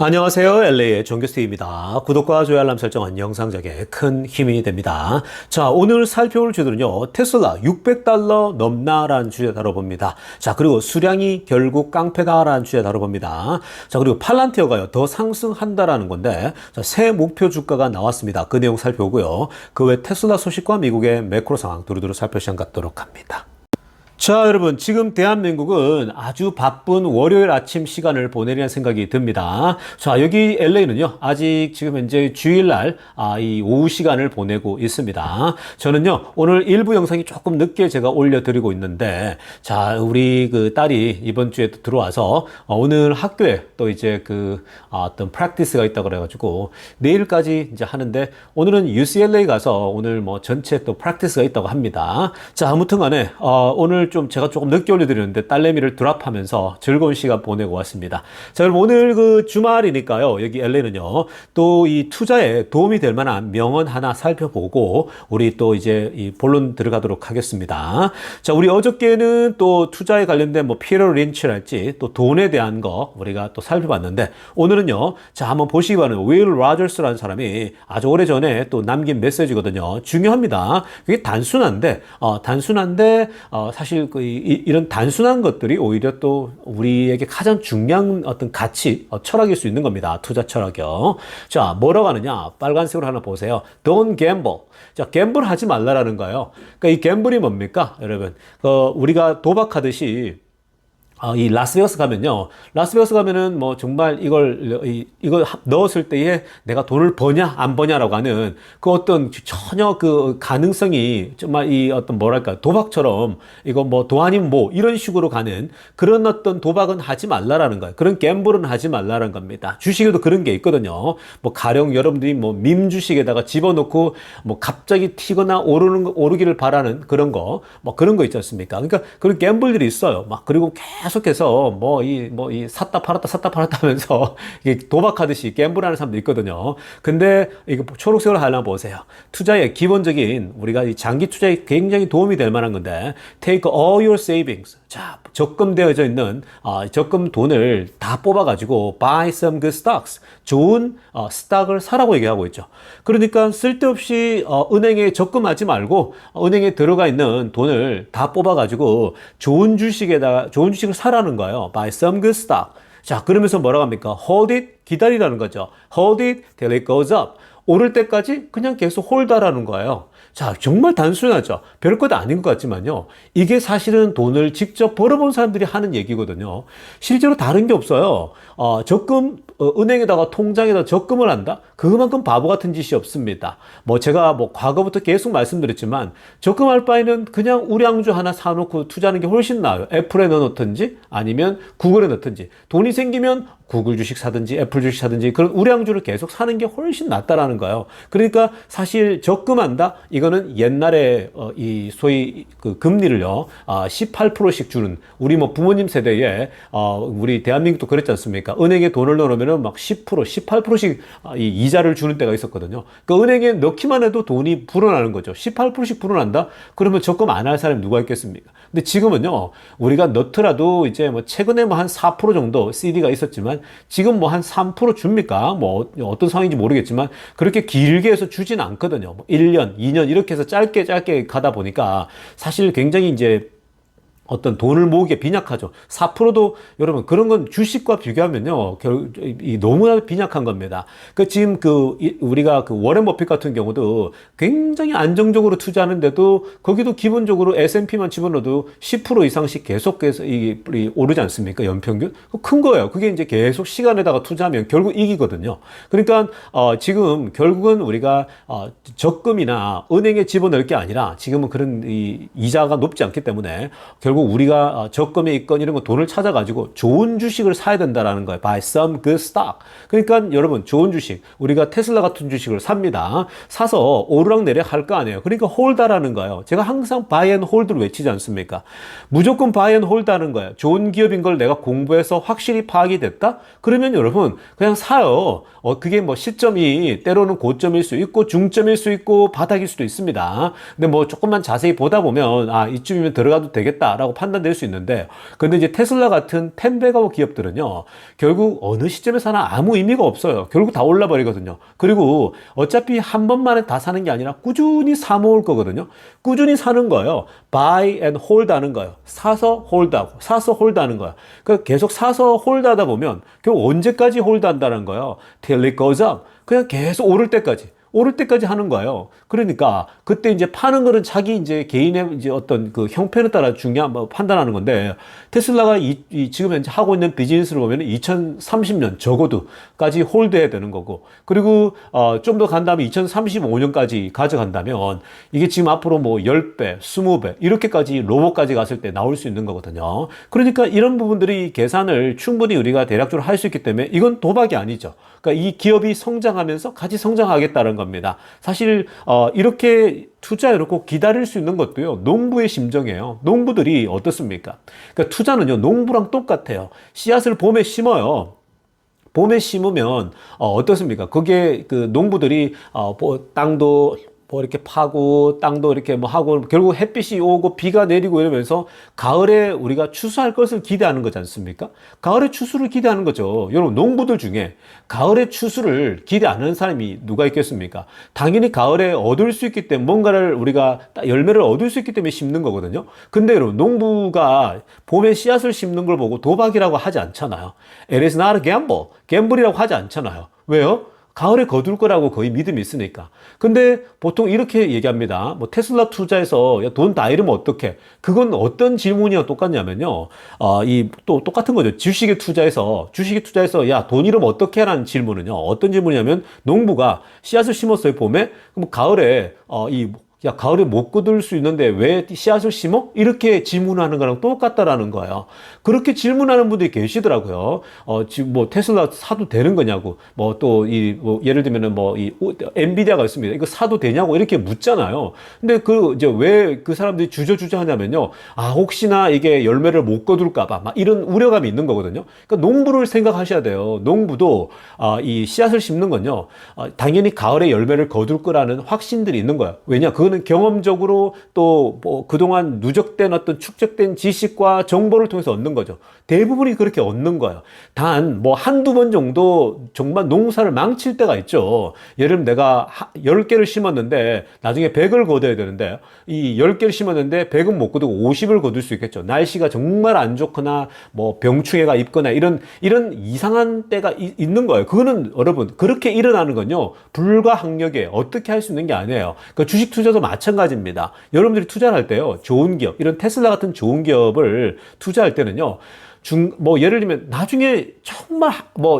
안녕하세요. LA의 정규스테이입니다. 구독과 좋아요 알람 설정은 영상작에 큰 힘이 됩니다. 자, 오늘 살펴볼 주제는요. 테슬라 $600 넘나라는 주제 다뤄봅니다. 자, 그리고 수량이 결국 깡패다라는 주제 다뤄봅니다. 자, 그리고 팔란티어가요. 더 상승한다라는 건데, 자, 새 목표 주가가 나왔습니다. 그 내용 살펴보고요. 그 외 테슬라 소식과 미국의 매크로 상황 두루두루 살펴 시간 갖도록 합니다. 자, 여러분, 지금 대한민국은 아주 바쁜 월요일 아침 시간을 보내려는 생각이 듭니다. 자, 여기 LA는요, 아직 지금 현재 주일날, 이 오후 시간을 보내고 있습니다. 저는요, 오늘 일부 영상이 조금 늦게 제가 올려드리고 있는데, 자, 우리 그 딸이 이번 주에 또 들어와서, 오늘 학교에 또 이제 어떤 프랙티스가 있다고 그래가지고, 내일까지 이제 하는데, 오늘은 UCLA 가서 오늘 뭐 전체 또 프랙티스가 있다고 합니다. 자, 아무튼 간에, 오늘 제가 조금 늦게 올려드렸는데 딸내미를 드랍하면서 즐거운 시간 보내고 왔습니다. 자, 그럼 오늘 그 주말이니까요. 여기 LA는요. 또 이 투자에 도움이 될 만한 명언 하나 살펴보고 우리 또 이제 이 본론 들어가도록 하겠습니다. 자, 우리 어저께는 또 투자에 관련된 뭐 피터 린치랄지 또 돈에 대한 거 우리가 또 살펴봤는데 오늘은요. 자, 한번 보시기 바랍니다. 윌 로저스라는 사람이 아주 오래전에 또 남긴 메시지거든요. 중요합니다. 그게 단순한데 사실 이런 단순한 것들이 오히려 또 우리에게 가장 중요한 어떤 가치, 철학일 수 있는 겁니다. 투자 철학이요. 자, 뭐라고 하느냐? 빨간색으로 하나 보세요. Don't gamble. 자, 갬블 하지 말라라는 거예요. 그러니까 이 갬블이 뭡니까? 여러분, 우리가 도박하듯이 이 라스베가스 가면은 뭐 정말 이걸 넣었을 때에 내가 돈을 버냐 안 버냐라고 하는 그 어떤 전혀 그 가능성이 정말 이 어떤 뭐랄까 도박처럼 이거 뭐 도 아니면 뭐 이런 식으로 가는 그런 어떤 도박은 하지 말라라는 거예요. 그런 갬블은 하지 말라라는 겁니다. 주식에도 그런 게 있거든요. 뭐 가령 여러분들이 뭐 밈 주식에다가 집어넣고 뭐 갑자기 튀거나 오르기를 바라는 그런 거 뭐 그런 거 있지 않습니까? 그러니까 그런 갬블들이 있어요. 막 그리고 계속해서 이 샀다 팔았다 하면서 이게 도박하듯이 갬블하는 사람도 있거든요. 근데 이거 초록색으로 하나 보세요. 투자의 기본적인 우리가 이 장기 투자에 굉장히 도움이 될 만한 건데 take all your savings. 자, 적금되어져 있는 적금 돈을 다 뽑아가지고 buy some good stocks. 좋은 스탁을 사라고 얘기하고 있죠. 그러니까 쓸데없이 은행에 적금하지 말고 은행에 들어가 있는 돈을 다 뽑아가지고 좋은 주식을 사라는 거예요. Buy some good stock. 자, 그러면서 뭐라고 합니까? Hold it, 기다리라는 거죠. Hold it till it goes up. 오를 때까지 그냥 계속 홀다라는 거예요. 자, 정말 단순하죠. 별것 아닌 것 같지만요. 이게 사실은 돈을 직접 벌어본 사람들이 하는 얘기거든요. 실제로 다른 게 없어요. 은행에다가 통장에다 적금을 한다? 그만큼 바보 같은 짓이 없습니다. 제가 과거부터 계속 말씀드렸지만, 적금할 바에는 그냥 우량주 하나 사놓고 투자하는 게 훨씬 나아요. 애플에 넣어놓든지, 아니면 구글에 넣든지. 돈이 생기면 구글 주식 사든지, 애플 주식 사든지, 그런 우량주를 계속 사는 게 훨씬 낫다라는 거예요. 그러니까 사실 적금한다? 이거는 옛날에, 소위 그 금리를요, 18%씩 주는, 우리 부모님 세대에, 우리 대한민국도 그랬지 않습니까? 은행에 돈을 넣으면은 막 10%, 18%씩 이자를 주는 때가 있었거든요. 그 은행에 넣기만 해도 돈이 불어나는 거죠. 18%씩 불어난다? 그러면 적금 안 할 사람이 누가 있겠습니까? 근데 지금은요, 우리가 넣더라도 이제 최근에 한 4% 정도 CD가 있었지만, 지금 한 3% 줍니까? 어떤 상황인지 모르겠지만, 그렇게 길게 해서 주진 않거든요. 1년, 2년 이렇게 해서 짧게 가다 보니까, 사실 굉장히 이제, 어떤 돈을 모으기에 빈약하죠. 4%도 여러분 그런 건 주식과 비교하면요 너무나 빈약한 겁니다. 지금 우리가 워렌 버핏 같은 경우도 굉장히 안정적으로 투자하는데도 거기도 기본적으로 S&P만 집어넣어도 10% 이상씩 계속해서 오르지 않습니까? 연평균 큰 거예요. 그게 이제 계속 시간에다가 투자하면 결국 이기거든요. 그러니까 지금 결국은 우리가 적금이나 은행에 집어넣을 게 아니라 지금은 그런 이자가 높지 않기 때문에 결국 우리가 적금에 있건 이런 거 돈을 찾아가지고 좋은 주식을 사야 된다라는 거예요. Buy some good stock. 그러니까 여러분 좋은 주식, 우리가 테슬라 같은 주식을 삽니다. 사서 오르락내리락 할 거 아니에요. 그러니까 홀다라는 거예요. 제가 항상 buy and hold를 외치지 않습니까? 무조건 buy and hold하는 거예요. 좋은 기업인 걸 내가 공부해서 확실히 파악이 됐다? 그러면 여러분 그냥 사요. 그게 시점이 때로는 고점일 수 있고 중점일 수 있고 바닥일 수도 있습니다. 근데 조금만 자세히 보다 보면 이쯤이면 들어가도 되겠다 있다라고 판단될 수 있는데, 근데 이제 테슬라 같은 10배가워 기업들은요, 결국 어느 시점에 사나 아무 의미가 없어요. 결국 다 올라버리거든요. 그리고 어차피 한 번만에 다 사는 게 아니라 꾸준히 사 모을 거거든요. 꾸준히 사는 거예요. buy and hold 하는 거예요. 사서 홀드하고, 사서 홀드하는 거예요. 그러니까 계속 사서 홀드하다 보면 결국 언제까지 홀드한다는 거예요. till it goes up. 그냥 계속 오를 때까지 하는 거예요. 그러니까 그때 이제 파는 거는 자기 이제 개인의 이제 어떤 그 형편에 따라 중요한 뭐 판단하는 건데, 테슬라가 지금 현재 하고 있는 비즈니스를 보면 2030년 적어도까지 홀드해야 되는 거고, 그리고 좀 더 간 다음에 2035년까지 가져간다면 이게 지금 앞으로 뭐 10배, 20배 이렇게까지 로봇까지 갔을 때 나올 수 있는 거거든요. 그러니까 이런 부분들이 계산을 충분히 우리가 대략적으로 할 수 있기 때문에 이건 도박이 아니죠. 그러니까 이 기업이 성장하면서 같이 성장하겠다는 겁니다. 사실 이렇게 투자해놓고 기다릴 수 있는 것도요, 농부의 심정이에요. 농부들이 어떻습니까? 그러니까 투자는요, 농부랑 똑같아요. 씨앗을 봄에 심어요. 봄에 심으면 어떻습니까? 그게 그 농부들이 뭐 땅도 뭐 이렇게 파고 땅도 이렇게 뭐 하고 결국 햇빛이 오고 비가 내리고 이러면서 가을에 우리가 추수할 것을 기대하는 거지 않습니까? 가을에 추수를 기대하는 거죠. 여러분, 농부들 중에 가을에 추수를 기대 안 하는 사람이 누가 있겠습니까? 당연히 가을에 얻을 수 있기 때문에 뭔가를 우리가 열매를 얻을 수 있기 때문에 심는 거거든요. 근데 여러분, 농부가 봄에 씨앗을 심는 걸 보고 도박이라고 하지 않잖아요. It is not a gamble. 갬블이라고 하지 않잖아요. 왜요? 가을에 거둘 거라고 거의 믿음이 있으니까. 근데 보통 이렇게 얘기합니다. 뭐 테슬라 투자해서 돈 다 잃으면 어떡해? 그건 어떤 질문이랑 똑같냐면요. 또 똑같은 거죠. 주식에 투자해서 야, 돈 잃으면 어떡해? 라는 질문은요. 어떤 질문이냐면, 농부가 씨앗을 심었어요, 봄에. 그럼 가을에 야, 가을에 못 거둘 수 있는데 왜 씨앗을 심어? 이렇게 질문하는 거랑 똑같다라는 거예요. 그렇게 질문하는 분들이 계시더라고요. 지금 뭐 테슬라 사도 되는 거냐고. 뭐 또 예를 들면은 엔비디아가 있습니다. 이거 사도 되냐고 이렇게 묻잖아요. 근데 이제 왜 그 사람들이 주저주저 하냐면요. 혹시나 이게 열매를 못 거둘까봐 막 이런 우려감이 있는 거거든요. 그러니까 농부를 생각하셔야 돼요. 농부도 이 씨앗을 심는 건요. 당연히 가을에 열매를 거둘 거라는 확신들이 있는 거예요. 왜냐? 그거는 경험적으로 또 뭐 그동안 누적된 어떤 축적된 지식과 정보를 통해서 얻는 거죠. 대부분이 그렇게 얻는 거예요. 단 뭐 한두 번 정도 정말 농사를 망칠 때가 있죠. 예를 들면 내가 10개를 심었는데 나중에 100을 거둬야 되는데, 이 10개를 심었는데 100은 못 거두고 50을 거둘 수 있겠죠. 날씨가 정말 안 좋거나 뭐 병충해가 있거나 이런 이상한 때가 있는 거예요. 그거는 여러분, 그렇게 일어나는 건요, 불가항력이에요. 어떻게 할 수 있는 게 아니에요. 그러니까 주식 투자도 마찬가지입니다. 여러분들이 투자를 할 때요, 좋은 기업, 이런 테슬라 같은 좋은 기업을 투자할 때는요, 예를 들면, 나중에 정말,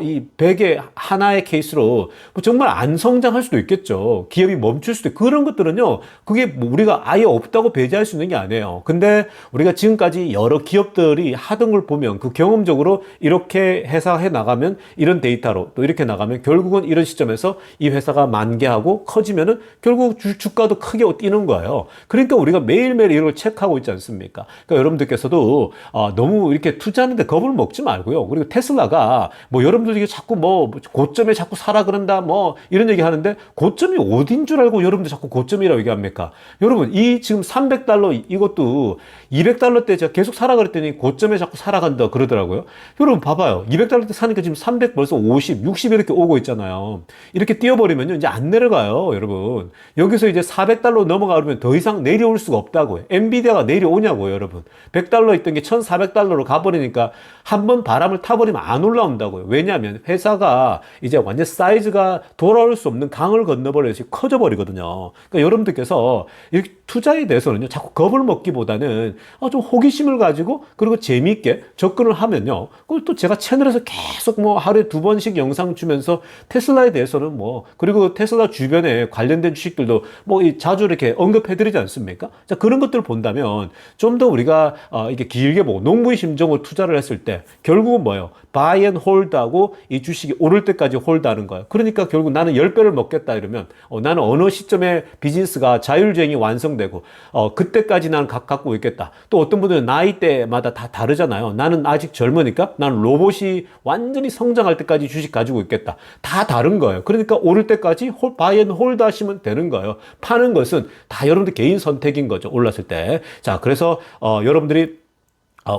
이 100의 하나의 케이스로, 정말 안 성장할 수도 있겠죠. 기업이 멈출 수도 있고, 그런 것들은요, 그게 우리가 아예 없다고 배제할 수 있는 게 아니에요. 근데 우리가 지금까지 여러 기업들이 하던 걸 보면, 그 경험적으로 이렇게 회사해 나가면, 이런 데이터로 또 이렇게 나가면, 결국은 이런 시점에서 이 회사가 만개하고 커지면은, 결국 주가도 크게 뛰는 거예요. 그러니까 우리가 매일매일 이걸 체크하고 있지 않습니까? 그러니까 여러분들께서도, 너무 이렇게 투자하는데 겁을 먹지 말고요. 그리고 테슬라가 여러분들이 자꾸 고점에 자꾸 사라 그런다 이런 얘기 하는데, 고점이 어딘 줄 알고 여러분들 자꾸 고점이라고 얘기합니까? 여러분, 이 지금 $300 이것도 $200 때 제가 계속 사라 그랬더니 고점에 자꾸 사라 간다 그러더라고요. 여러분 봐봐요. $200 때 사니까 지금 300 벌써 50, 60 이렇게 오고 있잖아요. 이렇게 뛰어버리면요, 이제 안 내려가요, 여러분. 여기서 이제 $400 넘어가면 더 이상 내려올 수가 없다고요. 엔비디아가 내려오냐고요, 여러분. $100 있던 게 $1,400로 가버리니까 한번 바람을 타버리면 안 올라온다고요. 왜냐하면 회사가 이제 완전 사이즈가 돌아올 수 없는 강을 건너버려서 커져버리거든요. 그러니까 여러분들께서 이 투자에 대해서는요, 자꾸 겁을 먹기보다는 좀 호기심을 가지고, 그리고 재미있게 접근을 하면요, 그리고 또 제가 채널에서 계속 하루에 2번씩 영상 주면서 테슬라에 대해서는 그리고 테슬라 주변에 관련된 주식들도 자주 이렇게 언급해드리지 않습니까? 자, 그런 것들을 본다면 좀 더 우리가 이게 길게 보고 농부의 심정으로 투자를 했을 때 결국은 buy and hold 하고 이 주식이 오를 때까지 홀드하는 거예요. 그러니까 결국 나는 10배를 먹겠다 이러면 나는 어느 시점에 비즈니스가 자율주행이 완성되고 그때까지 나는 갖고 있겠다. 또 어떤 분들은 나이대마다 다 다르잖아요. 나는 아직 젊으니까 나는 로봇이 완전히 성장할 때까지 주식 가지고 있겠다. 다 다른 거예요. 그러니까 오를 때까지 buy and hold 하시면 되는 거예요. 파는 것은 다 여러분들 개인 선택인 거죠. 올랐을 때. 자, 그래서 여러분들이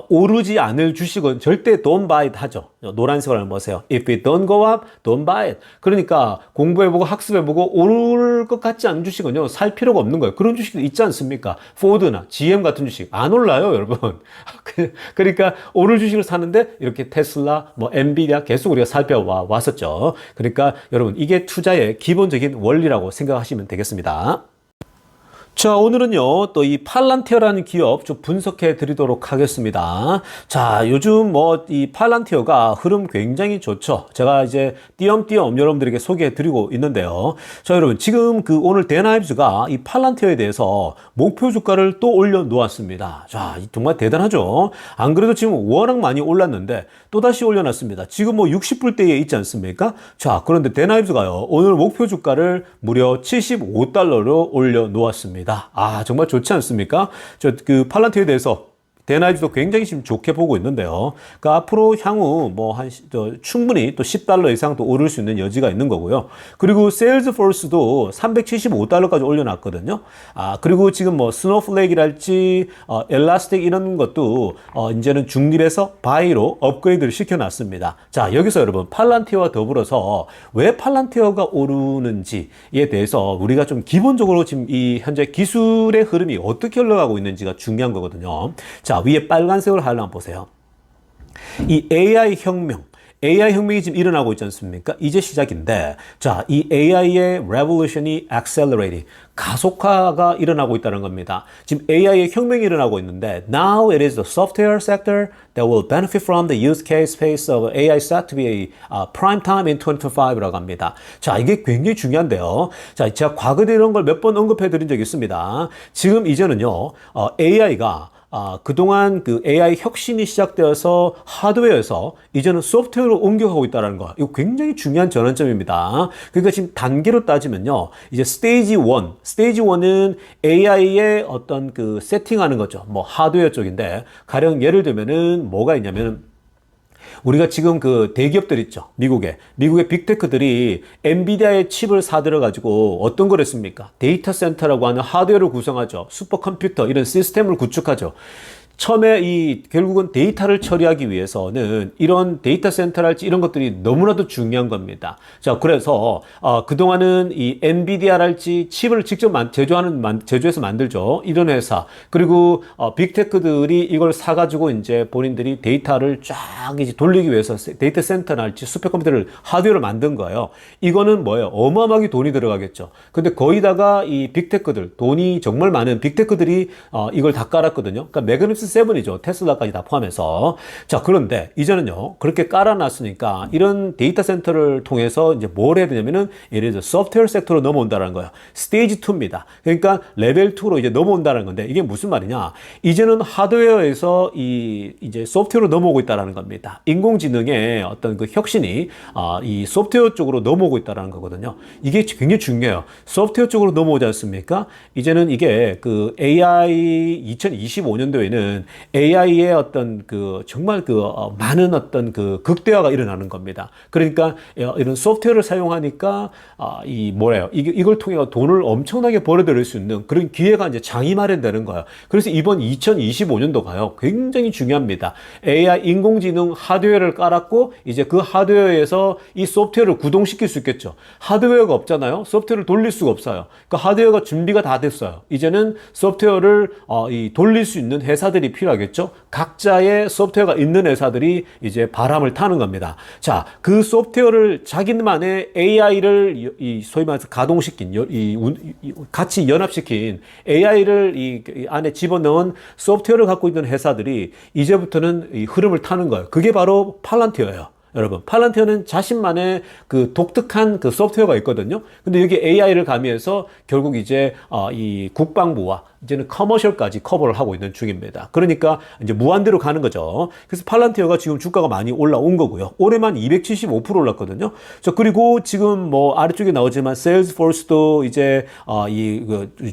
오르지 않을 주식은 절대 don't buy it 하죠. 노란색으로 하면 보세요. If it don't go up, don't buy it. 그러니까 공부해보고 학습해보고 오를 것 같지 않은 주식은요, 살 필요가 없는 거예요. 그런 주식도 있지 않습니까? 포드나 GM 같은 주식 안 올라요, 여러분. 그러니까 오를 주식을 사는데 이렇게 테슬라, 뭐 엔비디아 계속 우리가 살펴왔었죠. 그러니까 여러분 이게 투자의 기본적인 원리라고 생각하시면 되겠습니다. 자, 오늘은요, 또 이 팔란티어라는 기업 좀 분석해 드리도록 하겠습니다. 자, 요즘 뭐 이 팔란티어가 흐름 굉장히 좋죠. 제가 이제 띄엄띄엄 여러분들에게 소개해 드리고 있는데요. 자, 여러분, 지금 그 오늘 데나이브스가 이 팔란티어에 대해서 목표 주가를 또 올려 놓았습니다. 자, 정말 대단하죠. 안 그래도 지금 워낙 많이 올랐는데 또다시 올려놨습니다. 지금 뭐 60불대에 있지 않습니까? 자, 그런데 데나이브스가요, 오늘 목표 주가를 무려 75달러로 올려 놓았습니다. 아, 정말 좋지 않습니까? 그 팔란티어에 대해서 데나이즈도 굉장히 지금 좋게 보고 있는데요. 그러니까 앞으로 향후 뭐 충분히 또 10달러 이상 또 오를 수 있는 여지가 있는 거고요. 그리고 세일즈포스도 375달러까지 올려놨거든요. 아, 그리고 지금 뭐 스노플레이크랄지 엘라스틱 이런 것도 이제는 중립에서 바이로 업그레이드를 시켜놨습니다. 자, 여기서 여러분 팔란티어와 더불어서 왜 팔란티어가 오르는지에 대해서 우리가 좀 기본적으로 지금 이 현재 기술의 흐름이 어떻게 흘러가고 있는지가 중요한 거거든요. 자, 위에 빨간색으로 하려면 보세요. 이 AI 혁명이 지금 일어나고 있지 않습니까? 이제 시작인데, 자, 이 AI의 revolution이 accelerating, 가속화가 일어나고 있다는 겁니다. 지금 AI의 혁명이 일어나고 있는데, now it is the software sector that will benefit from the use case space of AI set to be a prime time in 2025라고 합니다. 자, 이게 굉장히 중요한데요. 자, 제가 과거에 이런 걸 몇 번 언급해 드린 적이 있습니다. 지금 이제는요, AI가 그동안 그 AI 혁신이 시작되어서 하드웨어에서 이제는 소프트웨어로 옮겨가고 있다는 거. 이거 굉장히 중요한 전환점입니다. 그러니까 지금 단계로 따지면요. 이제 스테이지 1은 AI의 어떤 그 세팅하는 거죠. 뭐 하드웨어 쪽인데, 가령 예를 들면은 뭐가 있냐면, 우리가 지금 그 대기업들 있죠. 미국의 빅테크들이 엔비디아의 칩을 사들여가지고 어떤 걸 했습니까? 데이터 센터라고 하는 하드웨어를 구성하죠. 슈퍼컴퓨터 이런 시스템을 구축하죠. 처음에 결국은 데이터를 처리하기 위해서는 이런 데이터 센터랄지 이런 것들이 너무나도 중요한 겁니다. 자, 그래서 그동안은 이 엔비디아랄지 칩을 직접 제조해서 만들죠. 이런 회사. 그리고 빅테크들이 이걸 사가지고 이제 본인들이 데이터를 쫙 이제 돌리기 위해서 데이터 센터랄지 슈퍼컴퓨터를 하드웨어를 만든 거예요. 이거는 뭐예요? 어마어마하게 돈이 들어가겠죠. 근데 거기다가 이 빅테크들, 돈이 정말 많은 빅테크들이 이걸 다 깔았거든요. 그러니까 매그니피센트 7이죠. 테슬라까지 다 포함해서. 자, 그런데 이제는요, 그렇게 깔아놨으니까 이런 데이터 센터를 통해서 이제 뭘 해야 되냐면은 예를 들어서 소프트웨어 섹터로 넘어온다는 거예요. 스테이지 2입니다. 그러니까 레벨 2로 이제 넘어온다는 건데, 이게 무슨 말이냐? 이제는 하드웨어에서 이제 소프트웨어로 넘어오고 있다는 겁니다. 인공지능의 어떤 그 혁신이 이 소프트웨어 쪽으로 넘어오고 있다는 거거든요. 이게 굉장히 중요해요. 소프트웨어 쪽으로 넘어오지 않습니까? 이제는 이게 그 AI 2025년도에는 AI의 어떤 그 정말 많은 어떤 그 극대화가 일어나는 겁니다. 그러니까 이런 소프트웨어를 사용하니까 이걸 통해 돈을 엄청나게 벌어들일 수 있는 그런 기회가 이제 장이 마련되는 거예요. 그래서 이번 2025년도가요 굉장히 중요합니다. AI 인공지능 하드웨어를 깔았고 이제 그 하드웨어에서 이 소프트웨어를 구동시킬 수 있겠죠. 하드웨어가 없잖아요. 소프트웨어를 돌릴 수가 없어요. 그러니까 하드웨어가 준비가 다 됐어요. 이제는 소프트웨어를 돌릴 수 있는 회사들이 필요하겠죠. 각자의 소프트웨어가 있는 회사들이 이제 바람을 타는 겁니다. 자, 그 소프트웨어를 자기만의 AI를 소위 말해서 가동시킨, 같이 연합시킨 AI를 이 안에 집어넣은 소프트웨어를 갖고 있는 회사들이 이제부터는 이 흐름을 타는 거예요. 그게 바로 팔란티어예요. 여러분, 팔란티어는 자신만의 그 독특한 그 소프트웨어가 있거든요. 근데 여기 AI를 가미해서 결국 이제 이 국방부와 이제는 커머셜까지 커버를 하고 있는 중입니다. 그러니까 이제 무한대로 가는 거죠. 그래서 팔란티어가 지금 주가가 많이 올라온 거고요. 올해만 275% 올랐거든요. 자, 그리고 지금 뭐 아래쪽에 나오지만 세일즈포스도 이제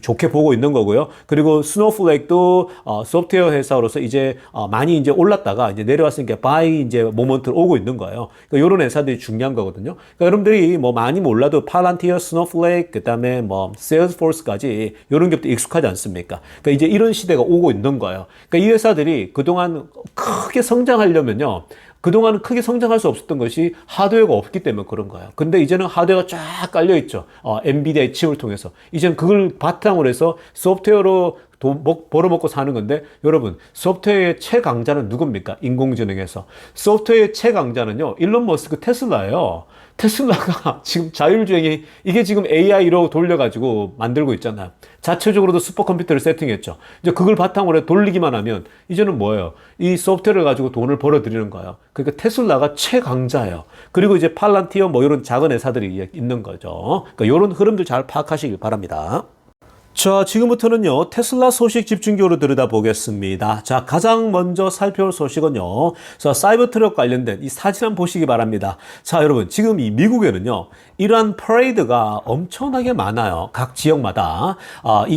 좋게 보고 있는 거고요. 그리고 스노플레이크도 소프트웨어 회사로서 이제 많이 이제 올랐다가 이제 내려왔으니까 바이 이제 모먼트로 오고 있는 거예요. 그러니까 이런 회사들이 중요한 거거든요. 그러니까 여러분들이 뭐 많이 몰라도 팔란티어, 스노플레이크, 그다음에 뭐 세일즈포스까지 이런 것도 익숙하지 않습니다. 않습니까? 그러니까 이제 이런 시대가 오고 있는 거예요. 그러니까 이 회사들이 그동안 크게 성장하려면요. 그동안은 크게 성장할 수 없었던 것이 하드웨어가 없기 때문에 그런 거예요. 근데 이제는 하드웨어가 쫙 깔려있죠. 엔비디아의 칩을 통해서. 이제는 그걸 바탕으로 해서 소프트웨어로 돈 벌어먹고 사는 건데, 여러분, 소프트웨어의 최강자는 누굽니까? 인공지능에서. 소프트웨어의 최강자는요, 일론 머스크 테슬라예요. 테슬라가 지금 자율주행이, 이게 지금 AI로 돌려가지고 만들고 있잖아요. 자체적으로도 슈퍼컴퓨터를 세팅했죠. 이제 그걸 바탕으로 돌리기만 하면, 이제는 뭐예요? 이 소프트웨어를 가지고 돈을 벌어들이는 거예요. 그러니까 테슬라가 최강자예요. 그리고 이제 팔란티어 뭐 이런 작은 회사들이 있는 거죠. 그러니까 이런 흐름들 잘 파악하시길 바랍니다. 자, 지금부터는요, 테슬라 소식 집중적으로 들여다보겠습니다. 자, 가장 먼저 살펴볼 소식은요, 자, 사이버트럭 관련된 이 사진 한번 보시기 바랍니다. 자, 여러분, 지금 이 미국에는요, 이러한 퍼레이드가 엄청나게 많아요. 각 지역마다.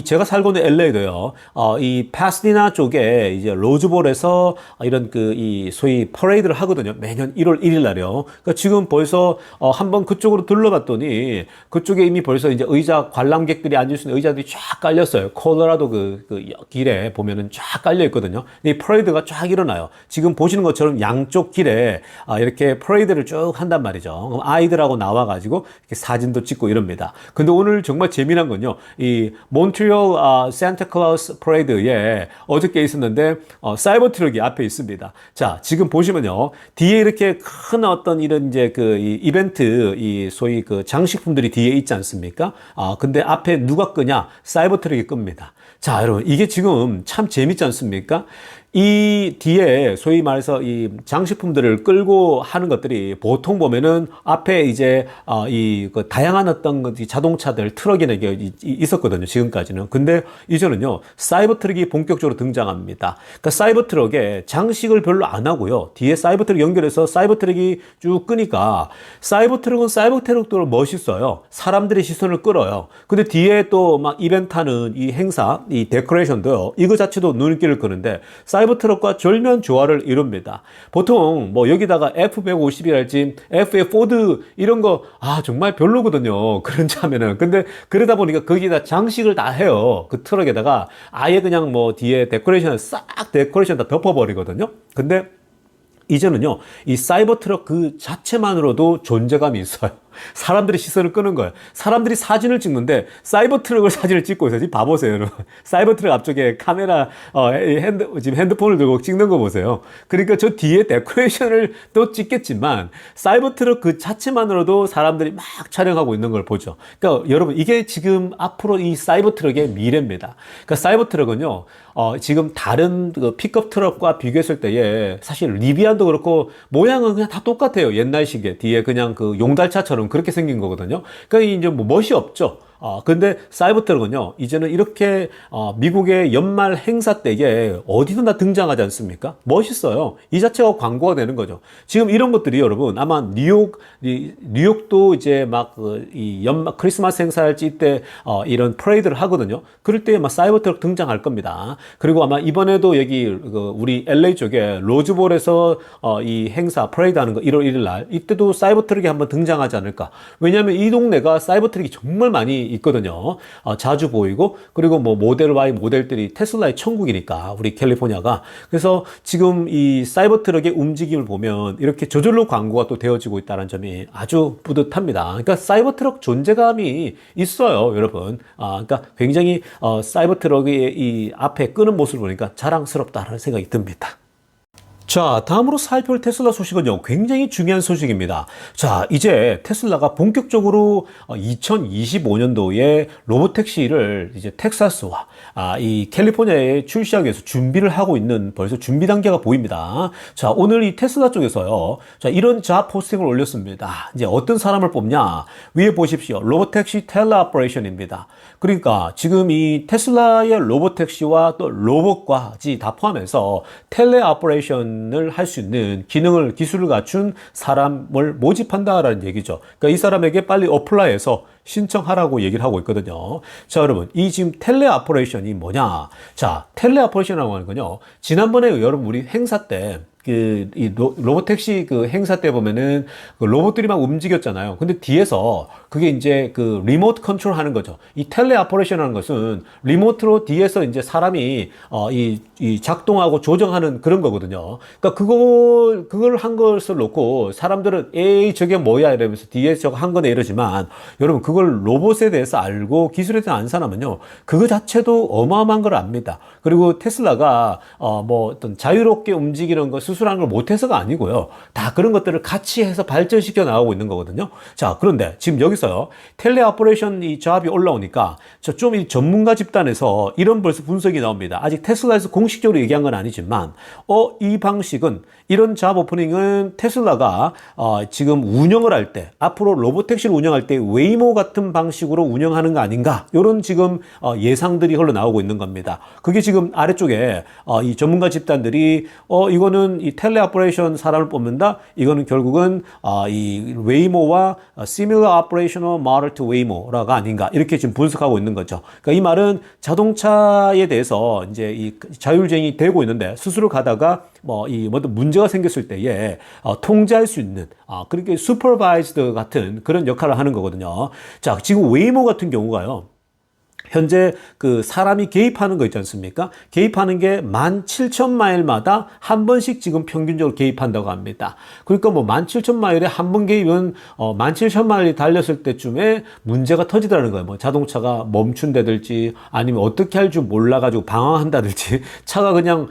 제가 살고 있는 LA도요, 이 파스디나 쪽에 이제 로즈볼에서 이런 이 소위 퍼레이드를 하거든요. 매년 1월 1일 날이요. 그러니까 지금 벌써 한번 그쪽으로 둘러봤더니 그쪽에 이미 벌써 이제 관람객들이 앉을 수 있는 의자들이 쫙 깔렸어요. 콜로라도 그 길에 보면은 쫙 깔려 있거든요. 이 퍼레이드가 쫙 일어나요. 지금 보시는 것처럼 양쪽 길에 이렇게 퍼레이드를 쭉 한단 말이죠. 그럼 아이들하고 나와가지고 이렇게 사진도 찍고 이럽니다. 근데 오늘 정말 재미난 건요. 이 몬트리올 산타클로스 퍼레이드에 어저께 있었는데 사이버 트럭이 앞에 있습니다. 자, 지금 보시면요. 뒤에 이렇게 큰 어떤 이런 이제 이 이벤트 이 소위 장식품들이 뒤에 있지 않습니까? 근데 앞에 누가 끄냐? 사이버 트럭이 끕니다. 자, 여러분, 이게 지금 참 재밌지 않습니까? 이 뒤에 소위 말해서 이 장식품들을 끌고 하는 것들이 보통 보면은 앞에 이제 다양한 어떤 자동차들, 트럭이나 이게 있었거든요. 지금까지는. 근데 이제는요, 사이버 트럭이 본격적으로 등장합니다. 그러니까 사이버 트럭에 장식을 별로 안 하고요. 뒤에 사이버 트럭 연결해서 사이버 트럭이 쭉 끄니까 사이버 트럭은 사이버 트럭도 멋있어요. 사람들의 시선을 끌어요. 근데 뒤에 또 막 이벤트 하는 이 행사, 이 데코레이션도요. 이거 자체도 눈길을 끄는데 사이버 트럭과 절묘한 조화를 이룹니다. 보통 뭐 여기다가 F150이랄지 F1 포드 이런 거 정말 별로거든요. 그런 차면은. 근데 그러다 보니까 거기다 장식을 다 해요. 그 트럭에다가 아예 그냥 뭐 뒤에 데코레이션 다 덮어버리거든요. 근데 이제는요, 이 사이버 트럭 그 자체만으로도 존재감이 있어요. 사람들이 시선을 끄는 거예요. 사람들이 사진을 찍는데 사이버 트럭을 사진을 찍고 있어요. 지금 봐보세요, 여러분. 사이버 트럭 앞쪽에 카메라, 지금 핸드폰을 들고 찍는 거 보세요. 그러니까 저 뒤에 데코레이션을 또 찍겠지만 사이버 트럭 그 자체만으로도 사람들이 막 촬영하고 있는 걸 보죠. 그러니까 여러분, 이게 지금 앞으로 이 사이버 트럭의 미래입니다. 그러니까 사이버 트럭은요, 지금 다른 픽업 트럭과 비교했을 때에 사실 리비안도 그렇고 모양은 그냥 다 똑같아요. 옛날식에 뒤에 그냥 용달차처럼 그렇게 생긴 거거든요. 그러니까 이제 뭐 멋이 없죠. 근데 사이버 트럭은요, 이제는 이렇게, 미국의 연말 행사 때에 어디든 다 등장하지 않습니까? 멋있어요. 이 자체가 광고가 되는 거죠. 지금 이런 것들이 여러분, 아마 뉴욕도 이제 이 연말 크리스마스 행사할 때, 이런 퍼레이드를 하거든요. 그럴 때 막 사이버 트럭 등장할 겁니다. 그리고 아마 이번에도 여기, 우리 LA 쪽에 로즈볼에서, 이 행사, 퍼레이드 하는 거 1월 1일 날, 이때도 사이버 트럭이 한번 등장하지 않을까. 왜냐하면 이 동네가 사이버 트럭이 정말 많이 있거든요. 자주 보이고, 그리고 뭐 모델 Y 모델들이 테슬라의 천국이니까 우리 캘리포니아가. 그래서 지금 이 사이버 트럭의 움직임을 보면 이렇게 저절로 광고가 또 되어지고 있다는 점이 아주 뿌듯합니다. 그러니까 사이버 트럭 존재감이 있어요, 여러분. 그러니까 굉장히 사이버 트럭의 이 앞에 끄는 모습을 보니까 자랑스럽다는 생각이 듭니다. 자, 다음으로 살펴볼 테슬라 소식은요, 굉장히 중요한 소식입니다. 자, 이제 테슬라가 본격적으로 2025년도에 로보택시를 이제 텍사스와 이 캘리포니아에 출시하기 위해서 준비를 하고 있는 벌써 준비 단계가 보입니다. 자, 오늘 이 테슬라 쪽에서요, 자, 이런 잡 포스팅을 올렸습니다. 이제 어떤 사람을 뽑냐? 위에 보십시오. 로보택시 텔레오퍼레이션입니다. 그러니까 지금 이 테슬라의 로보택시와 또 로봇까지 다 포함해서 텔레오퍼레이션 을 할 수 있는 기술을 갖춘 사람을 모집한다라는 얘기죠. 그러니까 이 사람에게 빨리 어플라이해서 신청하라고 얘기를 하고 있거든요. 자, 여러분, 이 지금 텔레오퍼레이션이 뭐냐? 자, 텔레오퍼레이션이라고 하는 건요, 지난번에 여러분 우리 행사 때 이 로보택시 그 행사 때 보면은 그 로봇들이 막 움직였잖아요. 근데 뒤에서 그게 이제 그 리모트 컨트롤 하는 거죠. 이 텔레 오퍼레이션 하는 것은 리모트로 뒤에서 이제 사람이 이 작동하고 조정하는 그런 거거든요. 그러니까 그걸 한 것을 놓고 사람들은 에이 저게 뭐야 이러면서 뒤에 저거 한 거네 이러지만 여러분 그걸 로봇에 대해서 알고 기술에 대해서 아는 사람은요. 그거 자체도 어마어마한 걸 압니다. 그리고 테슬라가 뭐 어떤 자유롭게 움직이는 거 수술하는 걸 못해서가 아니고요. 다 그런 것들을 같이 해서 발전시켜 나가고 있는 거거든요. 자, 그런데 지금 여기서요. 텔레 오퍼레이션 이 잡이 올라오니까 좀 이 전문가 집단에서 이런 벌써 분석이 나옵니다. 아직 테슬라에서 공식적으로 얘기한 건 아니지만 이 방식은 이런 잡 오프닝은 테슬라가 지금 운영을 할 때 앞으로 로보택시를 운영할 때 웨이모 같은 방식으로 운영하는 거 아닌가 이런 지금 예상들이 흘러나오고 있는 겁니다. 그게 지금 아래쪽에 이 전문가 집단들이 이거는 이 텔레 오퍼레이션 사람을 뽑는다. 이거는 결국은 이 웨이모와 Similar Operational Model to Waymo가 아닌가 이렇게 지금 분석하고 있는 거죠. 그러니까 이 말은 자동차에 대해서 이제 이 자율주행이 되고 있는데 스스로 가다가 뭐 문제가 생겼을 때에 통제할 수 있는 그렇게 슈퍼바이즈드 같은 그런 역할을 하는 거거든요. 자, 지금 웨이모 같은 경우가요. 현재 그 사람이 개입하는 거 있지 않습니까? 개입하는 게 17,000마일마다 한 번씩 지금 평균적으로 개입한다고 합니다. 그러니까 뭐 17,000마일에 한 번 개입은 17,000마일이 달렸을 때쯤에 문제가 터지더라는 거예요. 뭐 자동차가 멈춘다든지 아니면 어떻게 할 줄 몰라가지고 방황한다든지 차가 그냥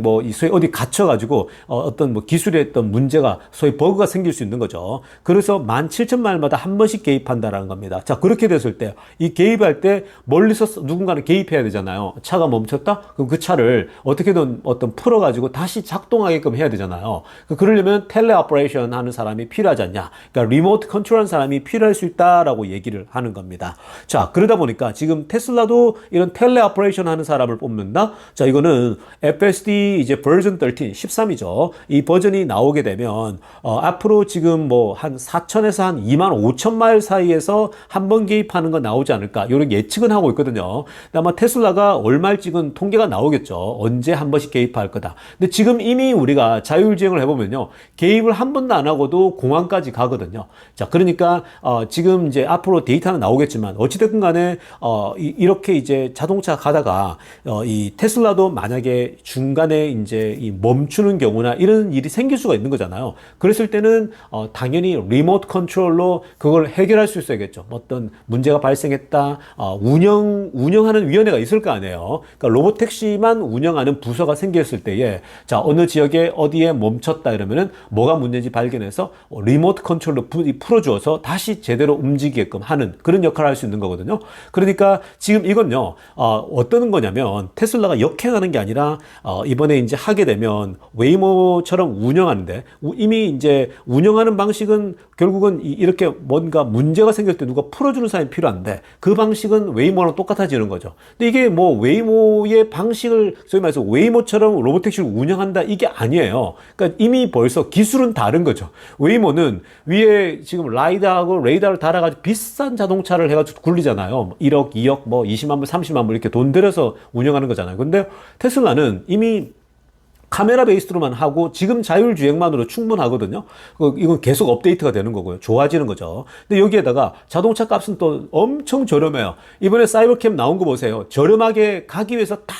뭐 소위 어디 갇혀가지고 어떤 뭐 기술에 어떤 문제가 소위 버그가 생길 수 있는 거죠. 그래서 17,000마일마다 한 번씩 개입한다라는 겁니다. 자, 그렇게 됐을 때 이 개입할 때 멀리서 누군가는 개입해야 되잖아요. 차가 멈췄다? 그럼 그 차를 어떻게든 풀어가지고 다시 작동하게끔 해야 되잖아요. 그러려면 텔레 오퍼레이션 하는 사람이 필요하지 않냐. 그러니까 리모트 컨트롤하는 사람이 필요할 수 있다라고 얘기를 하는 겁니다. 자, 그러다 보니까 지금 테슬라도 이런 텔레 오퍼레이션 하는 사람을 뽑는다? 자, 이거는 FSD 이제 버전 13이죠. 이 버전이 나오게 되면, 앞으로 지금 뭐 한 4천에서 한 2만 5천 마일 사이에서 한 번 개입하는 거 나오지 않을까. 이런 예측은 하고 있거든요. 근데 아마 테슬라가 얼마일지는 통계가 나오겠죠. 언제 한 번씩 개입할 거다. 근데 지금 이미 우리가 자율주행을 해보면요. 개입을 한 번도 안 하고도 공항까지 가거든요. 자, 그러니까, 지금 이제 앞으로 데이터는 나오겠지만, 어찌됐든 간에, 이렇게 이제 자동차 가다가, 이 테슬라도 만약에 중간에 이제 이 멈추는 경우나 이런 일이 생길 수가 있는 거잖아요. 그랬을 때는, 당연히 리모트 컨트롤로 그걸 해결할 수 있어야겠죠. 어떤 문제가 발생했다, 운영하는 위원회가 있을 거 아니에요. 그러니까 로보택시만 운영하는 부서가 생겼을 때에 자, 어느 지역에 어디에 멈췄다 이러면은 뭐가 문제인지 발견해서 리모트 컨트롤로 풀어주어서 다시 제대로 움직이게끔 하는 그런 역할을 할 수 있는 거거든요. 그러니까 지금 이건요, 어떤 거냐면 테슬라가 역행하는 게 아니라 이번에 이제 하게 되면 웨이모처럼 운영하는데 이미 이제 운영하는 방식은 결국은 이렇게 뭔가 문제가 생길 때 누가 풀어주는 사람이 필요한데 그 방식은 웨이모랑 똑같아지는 거죠. 근데 이게 뭐 웨이모의 방식을 소위 말해서 웨이모처럼 로보택시를 운영한다 이게 아니에요. 그러니까 이미 벌써 기술은 다른 거죠. 웨이모는 위에 지금 라이다하고 레이더를 달아가지고 비싼 자동차를 해가지고 굴리잖아요. 1억, 2억, 뭐 20만 불, 30만 불 이렇게 돈 들여서 운영하는 거잖아요. 근데 테슬라는 이미 카메라 베이스로만 하고 지금 자율주행만으로 충분하거든요. 이건 계속 업데이트가 되는 거고요. 좋아지는 거죠. 근데 여기에다가 자동차 값은 또 엄청 저렴해요. 이번에 사이버캠 나온 거 보세요. 저렴하게 가기 위해서 다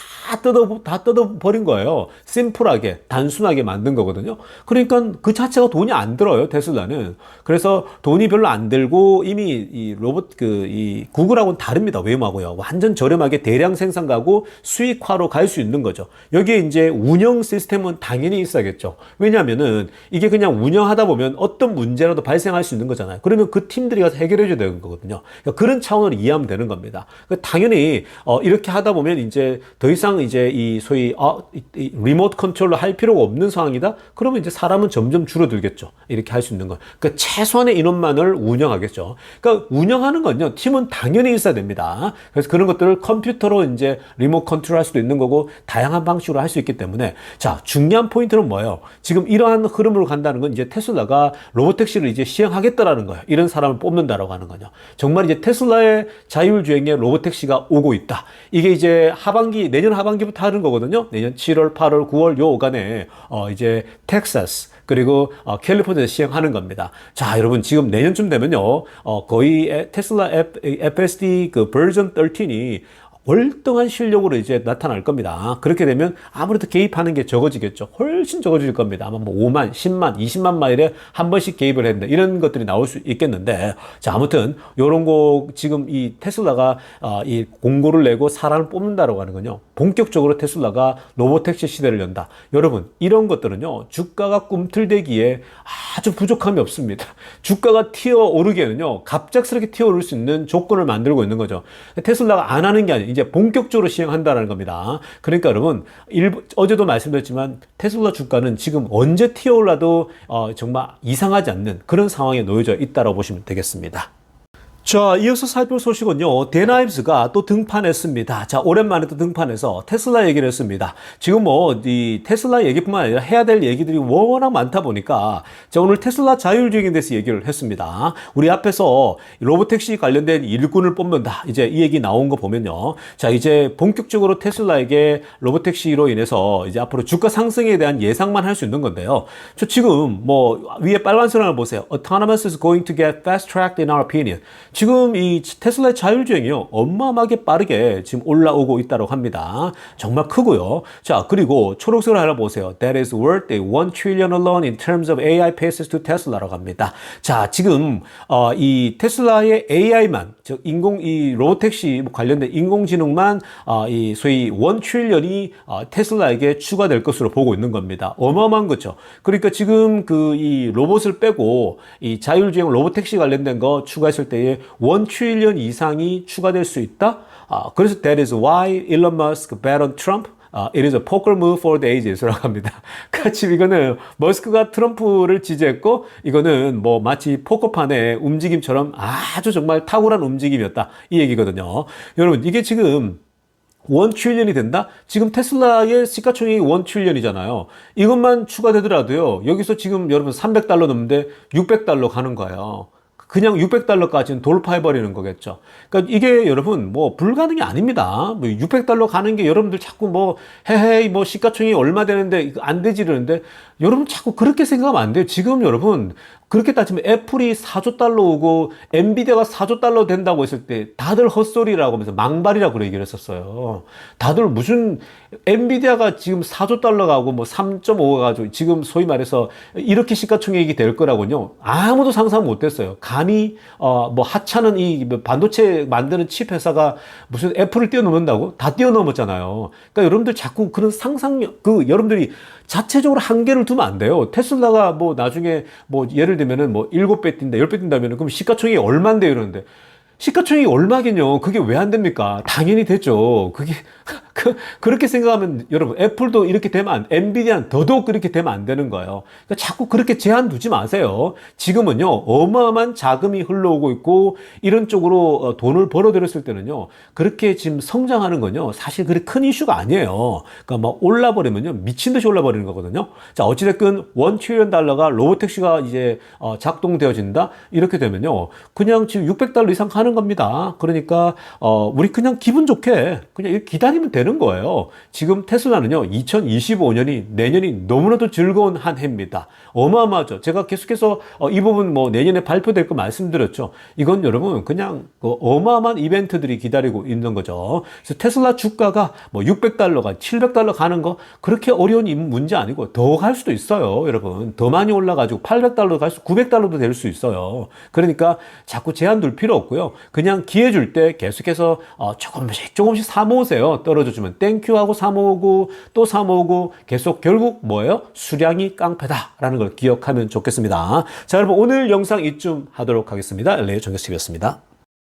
뜯어버린 거예요. 심플하게, 단순하게 만든 거거든요. 그러니까 그 자체가 돈이 안 들어요, 테슬라는. 그래서 돈이 별로 안 들고 이미 이 이 구글하고는 다릅니다, 웨이모하고요. 완전 저렴하게 대량 생산 가고 수익화로 갈 수 있는 거죠. 여기에 이제 운영 시스템은 당연히 있어야겠죠. 왜냐하면은 이게 그냥 운영하다 보면 어떤 문제라도 발생할 수 있는 거잖아요. 그러면 그 팀들이 가서 해결해줘야 되는 거거든요. 그러니까 그런 차원으로 이해하면 되는 겁니다. 당연히 이렇게 하다 보면 이제 더 이상 이제 이 소위 이 리모트 컨트롤로 할 필요가 없는 상황이다. 그러면 이제 사람은 점점 줄어들겠죠. 이렇게 할 수 있는 거. 그러니까 최소한의 인원만을 운영하겠죠. 그러니까 운영하는 건요. 팀은 당연히 있어야 됩니다. 그래서 그런 것들을 컴퓨터로 이제 리모트 컨트롤 할 수도 있는 거고 다양한 방식으로 할 수 있기 때문에 자, 자, 중요한 포인트는 뭐예요? 지금 이러한 흐름으로 간다는 건 이제 테슬라가 로보택시를 이제 시행하겠다라는 거예요. 이런 사람을 뽑는다라고 하는 거죠. 정말 이제 테슬라의 자율주행의 로보택시가 오고 있다. 이게 이제 내년 하반기부터 하는 거거든요. 내년 7월, 8월, 9월 요간에 이제 텍사스 그리고 캘리포니아에서 시행하는 겁니다. 자, 여러분 지금 내년쯤 되면요. 거의 테슬라 FSD 그 버전 13이 월등한 실력으로 이제 나타날 겁니다. 그렇게 되면 아무래도 개입하는 게 적어지겠죠. 훨씬 적어질 겁니다. 아마 뭐 5만, 10만, 20만 마일에 한 번씩 개입을 했는데 이런 것들이 나올 수 있겠는데 자, 아무튼 요런 거 지금 이 테슬라가 이 공고를 내고 사람을 뽑는다라고 하는 건요. 본격적으로 테슬라가 로보택시 시대를 연다. 여러분, 이런 것들은요. 주가가 꿈틀대기에 아주 부족함이 없습니다. 주가가 튀어오르기에는요. 갑작스럽게 튀어오를 수 있는 조건을 만들고 있는 거죠. 테슬라가 안 하는 게 아니에요. 이제 본격적으로 시행한다는 겁니다. 그러니까 여러분, 어제도 말씀드렸지만 테슬라 주가는 지금 언제 튀어올라도 정말 이상하지 않는 그런 상황에 놓여져 있다고 보시면 되겠습니다. 자, 이어서 살펴볼 소식은요, 데나임스가 또 등판했습니다. 자, 오랜만에 또 등판해서 테슬라 얘기를 했습니다. 지금 이 테슬라 얘기뿐만 아니라 해야 될 얘기들이 워낙 많다 보니까, 자, 오늘 테슬라 자율주행에 대해서 얘기를 했습니다. 우리 앞에서 로보택시 관련된 일꾼을 뽑는다. 이제 이 얘기 나온 거 보면요. 자, 이제 본격적으로 테슬라에게 로보택시로 인해서 이제 앞으로 주가 상승에 대한 예상만 할 수 있는 건데요. 저 지금 위에 빨간색 하나 보세요. Autonomous is going to get fast-tracked in our opinion. 지금 이 테슬라의 자율주행이요, 어마어마하게 빠르게 지금 올라오고 있다고 합니다. 정말 크고요. 자, 그리고 초록색으로 하나 보세요. That is worth a 1 trillion alone in terms of AI passes to Tesla라고 합니다. 자, 지금 이 테슬라의 AI만, 즉 이 로보택시 관련된 인공지능만 이 소위 1 trillion이 테슬라에게 추가될 것으로 보고 있는 겁니다. 어마어마한 거죠. 그러니까 지금 이 로봇을 빼고 이 자율주행 로보택시 관련된 거 추가했을 때에 1 trillion 이상이 추가될 수 있다. 그래서 that is why Elon Musk bet on Trump. It is a poker move for the ages라고 합니다. 같이 이거는 머스크가 트럼프를 지지했고 이거는 마치 포커판의 움직임처럼 아주 정말 탁월한 움직임이었다. 이 얘기거든요. 여러분, 이게 지금 1 trillion이 된다? 지금 테슬라의 시가총액이 1 trillion이잖아요. 이것만 추가되더라도요. 여기서 지금 여러분 $300 넘는데 $600 가는 거예요. 그냥 $600까지는 돌파해버리는 거겠죠. 그러니까 이게 여러분 불가능이 아닙니다. $600 가는 게 여러분들 자꾸 헤헤이 시가총액이 얼마 되는데 이거 안 되지 이러는데 여러분 자꾸 그렇게 생각하면 안 돼요. 지금 여러분 그렇게 따지면 애플이 $4조 오고 엔비디아가 $4조 된다고 했을 때 다들 헛소리라고 하면서 망발이라고 그런 얘기를 했었어요. 다들 무슨 엔비디아가 지금 $4조 가고 3.5 가지고 지금 소위 말해서 이렇게 시가총액이 될 거라고요. 아무도 상상 못 했어요. 감히 하찮은 이 반도체 만드는 칩 회사가 무슨 애플을 뛰어넘는다고? 다 뛰어넘었잖아요. 그러니까 여러분들 자꾸 그런 상상력, 여러분들이 자체적으로 한계를 두면 안 돼요. 테슬라가 나중에 예를 들면은 7배 뛴다, 10배 뛴다면은 그럼 시가총액이 얼만데 이러는데 시가총액이 얼마겠뇨? 그게 왜 안 됩니까? 당연히 되죠. 그게 그렇게 생각하면 여러분 애플도 이렇게 되면 엔비디아는 더더욱 그렇게 되면 안 되는 거예요. 그러니까 자꾸 그렇게 제한 두지 마세요. 지금은요 어마어마한 자금이 흘러오고 있고 이런 쪽으로 돈을 벌어들였을 때는요 그렇게 지금 성장하는 건요 사실 그렇게 큰 이슈가 아니에요. 그러니까 올라버리면요 미친 듯이 올라버리는 거거든요. 자, 어찌됐든 1 trillion 달러가 로보택시가 이제 작동되어진다 이렇게 되면요 그냥 지금 $600 이상 가는 겁니다. 그러니까 우리 그냥 기분 좋게 그냥 기다리면 되는 거예요. 지금 테슬라는요 2025년이 내년이 너무나도 즐거운 한 해입니다. 어마어마하죠. 제가 계속해서 이 부분 내년에 발표될 거 말씀드렸죠. 이건 여러분 그냥 어마어마한 이벤트들이 기다리고 있는 거죠. 그래서 테슬라 주가가 $600가 $700 가는 거 그렇게 어려운 문제 아니고 더 갈 수도 있어요. 여러분 더 많이 올라가지고 $800도 갈 수, $900도 될 수 있어요. 그러니까 자꾸 제한 둘 필요 없고요. 그냥 기회 줄 때 계속해서 조금씩 사 모으세요. 떨어져주면 땡큐 하고 사 모으고 또 사 모으고 계속 결국 뭐예요? 수량이 깡패다라는 걸 기억하면 좋겠습니다. 자, 여러분 오늘 영상 이쯤 하도록 하겠습니다. LA 정교TV였습니다.